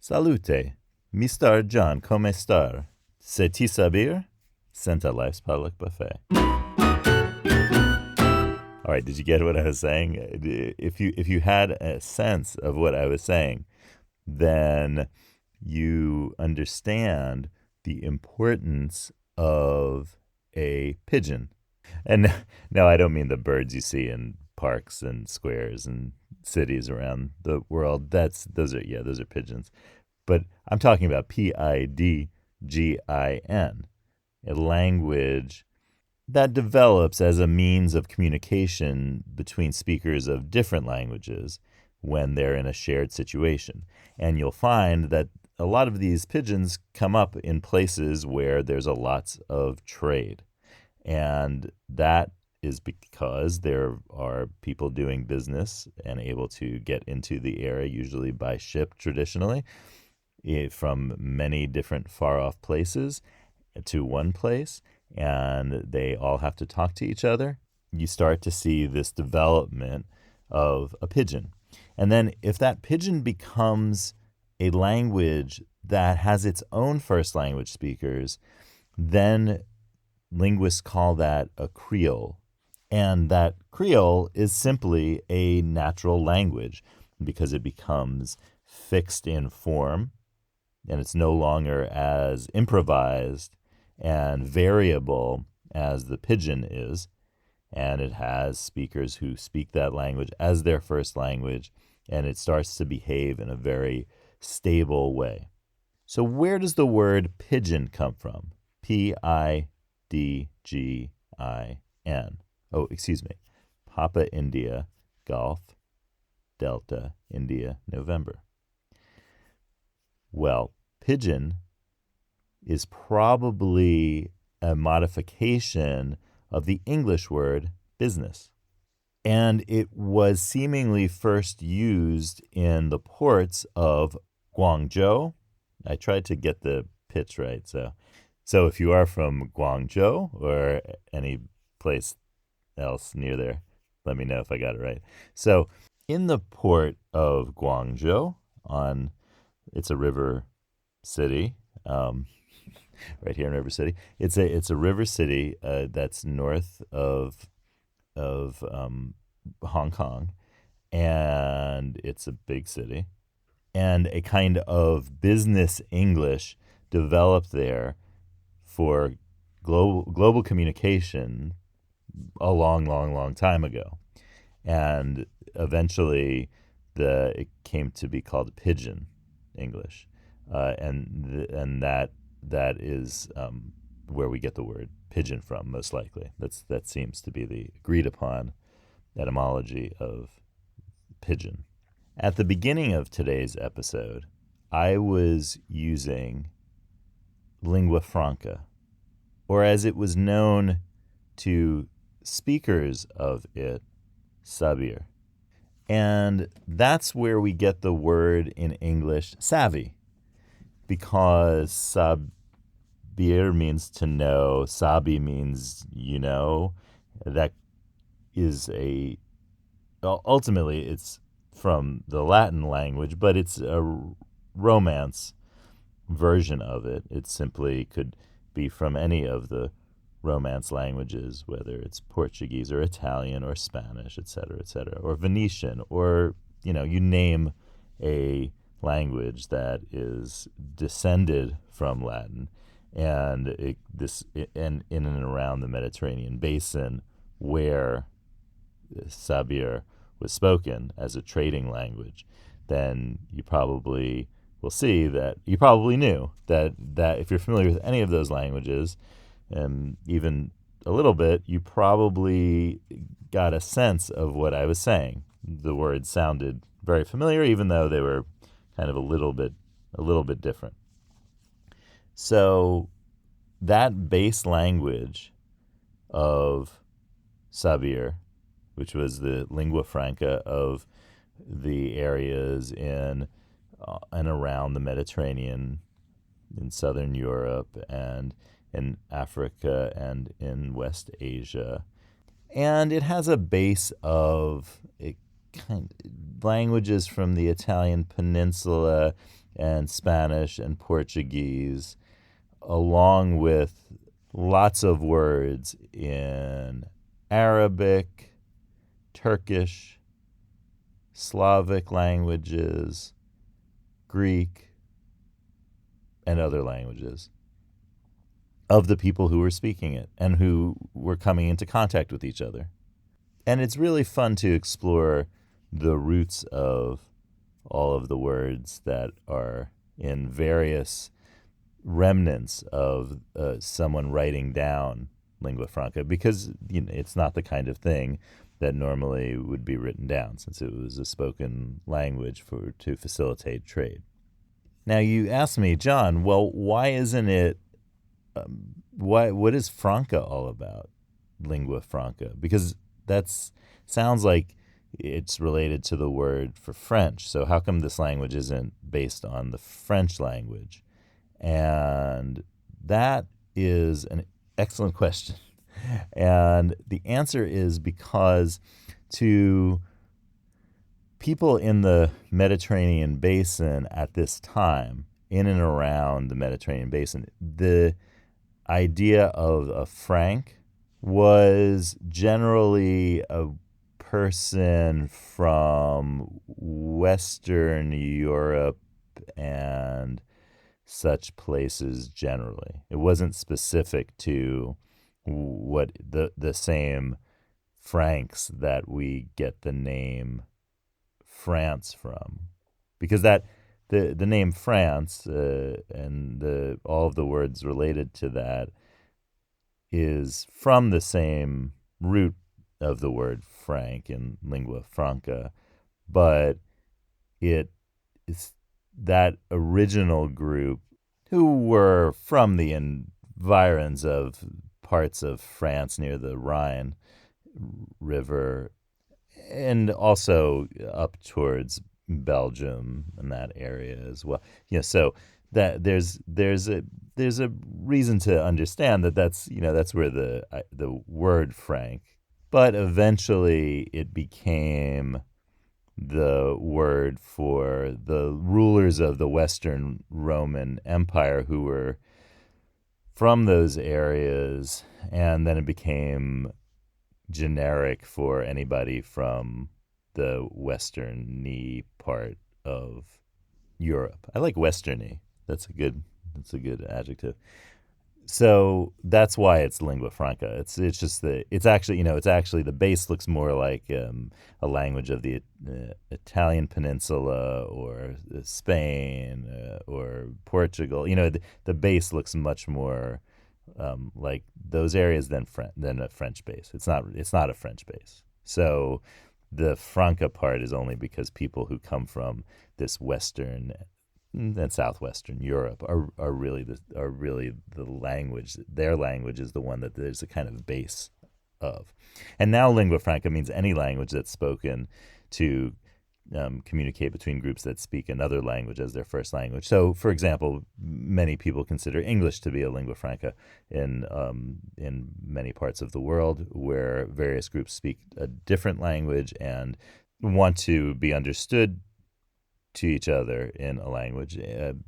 Salute, Mr. John, come star? C'est-tu sabir? Senta Life's Public Buffet. All right, did you get what I was saying? If you had a sense of what I was saying, then you understand the importance of a pigeon. And no, I don't mean the birds you see in parks and squares and cities around the world. Those are pigeons. But I'm talking about Pidgin, a language that develops as a means of communication between speakers of different languages when they're in a shared situation. And you'll find that a lot of these pigeons come up in places where there's a lots of trade. And that is because there are people doing business and able to get into the area, usually by ship traditionally, from many different far-off places to one place, and they all have to talk to each other. You start to see this development of a pigeon. And then if that pigeon becomes a language that has its own first language speakers, then linguists call that a creole. And that creole is simply a natural language because it becomes fixed in form and it's no longer as improvised and variable as the pidgin is. And it has speakers who speak that language as their first language, and it starts to behave in a very stable way. So where does the word pigeon come from? Pidgin. Oh, excuse me. Papa India, Golf, Delta, India, November. Well, pigeon is probably a modification of the English word business. And it was seemingly first used in the ports of Guangzhou. I tried to get the pitch right. So if you are from Guangzhou or any place else near there, let me know if I got it right. So in the port of Guangzhou, it's a river city, right here in River City. It's a river city that's north of Hong Kong, and it's a big city. And a kind of business English developed there for global communication a long time ago. And eventually it came to be called Pidgin English. And that is where we get the word pigeon from, most likely. That seems to be the agreed upon etymology of pigeon. At the beginning of today's episode, I was using lingua franca, or as it was known to speakers of it, sabir. And that's where we get the word in English savvy, because sabir means to know, sabi means you know. That is ultimately it's from the Latin language, but it's a Romance version of it. It simply could be from any of the Romance languages, whether it's Portuguese or Italian or Spanish, etc., or Venetian, or you name a language that is descended from Latin, and in and around the Mediterranean basin where Sabir was spoken as a trading language, then you probably will see that you probably knew that if you're familiar with any of those languages, even a little bit, you probably got a sense of what I was saying. The words sounded very familiar, even though they were kind of a little bit different. So that base language of Sabir, which was the lingua franca of the areas in and around the Mediterranean, in southern Europe and in Africa and in West Asia. And it has a base of languages from the Italian peninsula and Spanish and Portuguese, along with lots of words in Arabic, Turkish, Slavic languages, Greek, and other languages of the people who were speaking it and who were coming into contact with each other. And it's really fun to explore the roots of all of the words that are in various remnants of someone writing down lingua franca, because it's not the kind of thing that normally would be written down, since it was a spoken language to facilitate trade. Now, you asked me, John, well, why isn't it, what is franca all about, lingua franca? Because that sounds like it's related to the word for French. So how come this language isn't based on the French language? And that is an excellent question. And the answer is because to people in the Mediterranean basin at this time, in and around the Mediterranean basin, the idea of a Frank was generally a person from Western Europe and such places generally. It wasn't specific to what the same Franks that we get the name France from, because that the name France and all of the words related to that is from the same root of the word Frank in lingua franca, but it is that original group who were from the environs of parts of France near the Rhine River, and also up towards Belgium and that area as well. So that there's a reason to understand that's where the word Frank, but eventually it became the word for the rulers of the Western Roman Empire who were from those areas, and then it became generic for anybody from the western-y part of Europe. I like western-y. That's a good adjective. So that's why it's lingua franca. It's actually the base looks more like a language of the Italian peninsula or Spain or Portugal. The base looks much more like those areas than a French base. It's not a French base. So the franca part is only because people who come from this western and southwestern Europe are really the language. Their language is the one that there's a kind of base of. And now lingua franca means any language that's spoken to communicate between groups that speak another language as their first language. So, for example, many people consider English to be a lingua franca in many parts of the world where various groups speak a different language and want to be understood to each other in a language.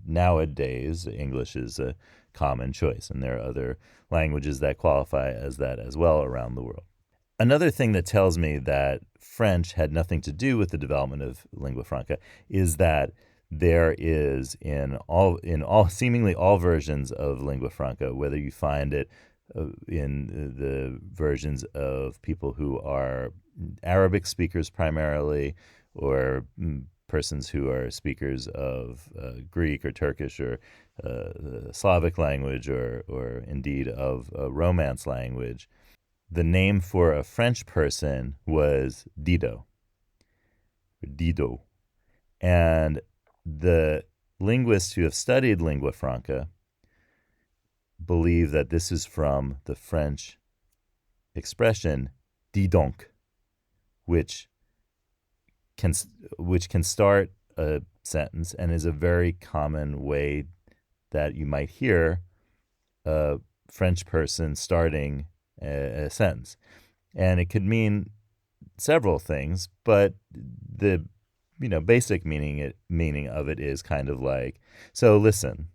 Nowadays, English is a common choice, and there are other languages that qualify as that as well around the world. Another thing that tells me that French had nothing to do with the development of lingua franca is that there is in seemingly all versions of lingua franca, whether you find it in the versions of people who are Arabic speakers primarily, or persons who are speakers of Greek or Turkish or Slavic language, or indeed of a Romance language, the name for a French person was Dido. And the linguists who have studied lingua franca believe that this is from the French expression dis donc, which can start a sentence and is a very common way that you might hear a French person starting a sentence. And it could mean several things, but the basic meaning of it is kind of like, so listen,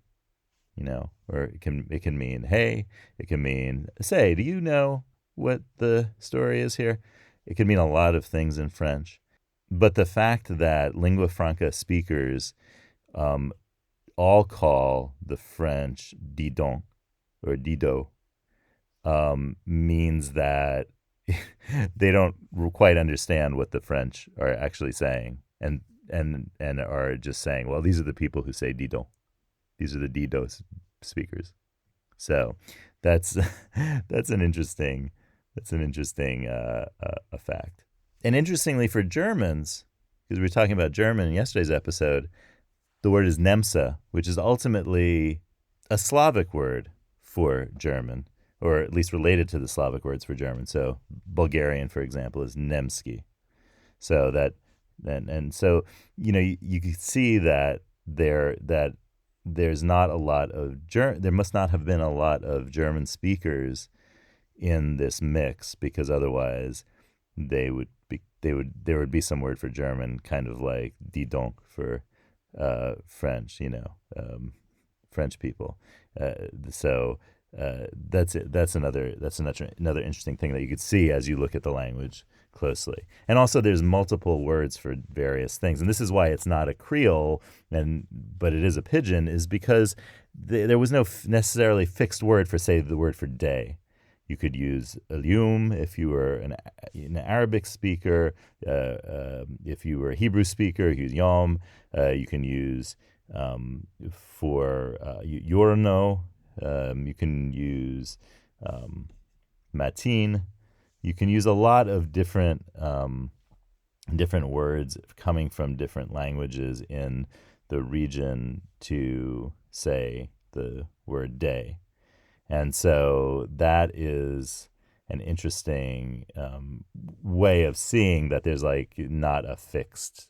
or it can mean, hey, it can mean, say, do you know what the story is here? It can mean a lot of things in French. But the fact that lingua franca speakers all call the French dis donc or dido means that they don't quite understand what the French are actually saying, and are just saying, well, these are the people who say dis donc. These are the dido speakers. So that's that's an interesting fact. And interestingly for Germans, because we were talking about German in yesterday's episode, the word is Nemca, which is ultimately a Slavic word for German, or at least related to the Slavic words for German. So Bulgarian, for example, is Nemski. So that and so you can see that there's not a lot of there must not have been a lot of German speakers in this mix, because otherwise there would be some word for German, kind of like dis donc for French, French people. So that's it. That's another interesting thing that you could see as you look at the language closely. And also, there's multiple words for various things, and this is why it's not a Creole, but it is a Pidgin, is because there was no necessarily fixed word for, say, the word for day. You could use Alyum if you were an Arabic speaker. If you were a Hebrew speaker, you use Yom. You can use for Yorno. You can use Matin. You can use a lot of different words coming from different languages in the region to say the word day. And so that is an interesting way of seeing that there's like not a fixed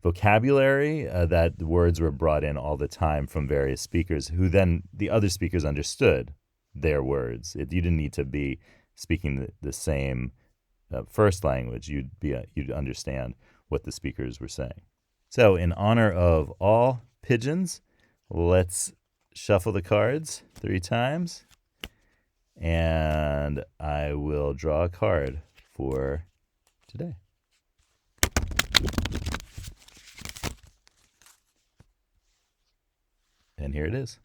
vocabulary, that the words were brought in all the time from various speakers, who then the other speakers understood their words. You didn't need to be speaking the same first language. You'd understand what the speakers were saying. So in honor of all pigeons, let's shuffle the cards 3 times, and I will draw a card for today. And here it is.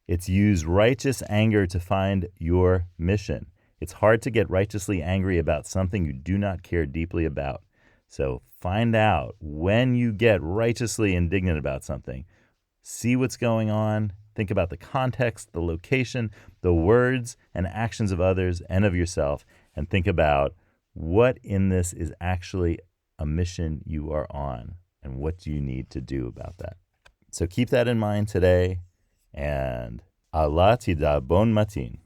It's use righteous anger to find your mission. It's hard to get righteously angry about something you do not care deeply about. So find out when you get righteously indignant about something. See what's going on. Think about the context, the location, the words and actions of others and of yourself, and think about what in this is actually a mission you are on, and what do you need to do about that. So keep that in mind today, and Allah ti da bon matin.